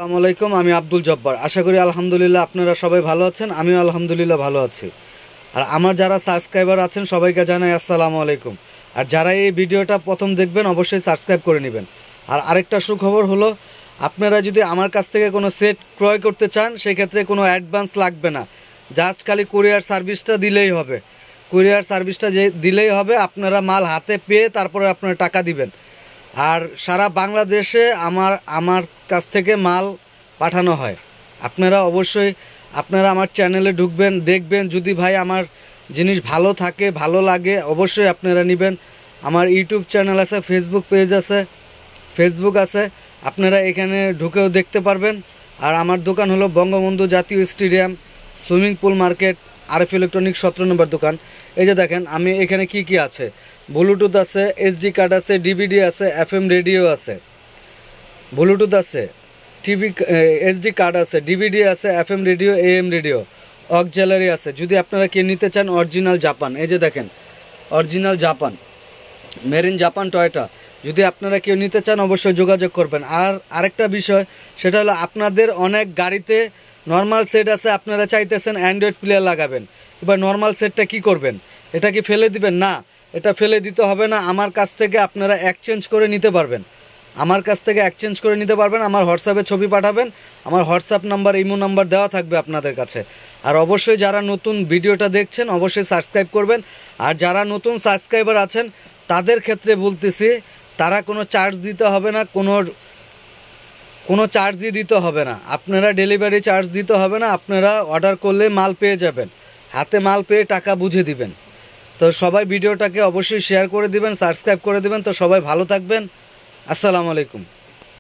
আসসালামু আলাইকুম। আমি আব্দুল জব্বার। আশা করি আলহামদুলিল্লাহ আপনারা সবাই ভালো আছেন। আমিও আলহামদুলিল্লাহ ভালো আছি। আর আমার যারা সাবস্ক্রাইবার আছেন সবাইকে জানাই আসসালামু আলাইকুম। আর যারা এই ভিডিওটা প্রথম দেখবেন অবশ্যই সাবস্ক্রাইব করে নেবেন। আর আরেকটা সুখবর হলো, আপনারা যদি আমার কাছ থেকে কোনো সেট ক্রয় করতে চান সেক্ষেত্রে কোনো অ্যাডভান্স লাগবে না। জাস্ট খালি কুরিয়ার সার্ভিসটা দিলেই হবে। কুরিয়ার সার্ভিসটা দিলেই হবে, আপনারা মাল হাতে পেয়ে তারপরে আপনারা টাকা দিবেন। আর সারা বাংলাদেশে আমার কাছ থেকে মাল পাঠানো হয়। আপনারা অবশ্যই আমার চ্যানেলে ঢুকবেন, দেখবেন। যদি ভাই আমার জিনিস ভালো থাকে, ভালো লাগে, অবশ্যই আপনারা নেবেন। আমার ইউটিউব চ্যানেল আছে, ফেসবুক পেজ আছে, ফেসবুক আছে, আপনারা এখানে ঢুকেও দেখতে পারবেন। আর আমার দোকান হলো বঙ্গবন্ধু জাতীয় stadium, swimming pool market, RF electronic 17 নম্বর দোকান। এই যে দেখেন আমি এখানে কি আছে, ব্লুটুথ আছে, এসডি কার্ড আছে, ডিভিডি আছে, এফএম রেডিও আছে, ব্লুটুথ আছে, টিভি, এসডি কার্ড আছে, ডিভিডি আছে, FM radio, am radio, auxiliary আছে। যদি আপনারা কে নিতে চান অরিজিনাল জাপান, এই যে দেখেন original Japan, made in Japan Toyota. যদি আপনারা কেউ নিতে চান অবশ্যই যোগাযোগ করবেন। আর আরেকটা বিষয়, সেটা হলো আপনাদের অনেক গাড়িতে নর্মাল সেট আছে, আপনারা চাইতেছেন অ্যান্ড্রয়েড প্লেয়ার লাগাবেন। এবার নর্মাল সেটটা কি করবেন? এটা কি ফেলে দিবেন? না, এটা ফেলে দিতে হবে না। আমার কাছ থেকে আপনারা এক্সচেঞ্জ করে নিতে পারবেন। আমার কাছ থেকে এক্সচেঞ্জ করে নিতে পারবেন। আমার হোয়াটসঅ্যাপে ছবি পাঠাবেন, আমার হোয়াটসঅ্যাপ নাম্বার, ইমো নাম্বার দেওয়া থাকবে আপনাদের কাছে। আর অবশ্যই যারা নতুন ভিডিওটা দেখছেন অবশ্যই সাবস্ক্রাইব করবেন। আর যারা নতুন সাবস্ক্রাইবার আছেন তাদের ক্ষেত্রে বলতেছি, তারা কোনো চার্জ দিতে হবে না, কোনো চার্জই দিতে হবে না। আপনারা ডেলিভারি চার্জ দিতে হবে না। আপনারা অর্ডার করলে মাল পেয়ে যাবেন, হাতে মাল পেয়ে টাকা বুঝে দিবেন। তো সবাই ভিডিওটাকে অবশ্যই শেয়ার করে দিবেন, সাবস্ক্রাইব করে দিবেন। তো সবাই ভালো থাকবেন। আসসালামু আলাইকুম।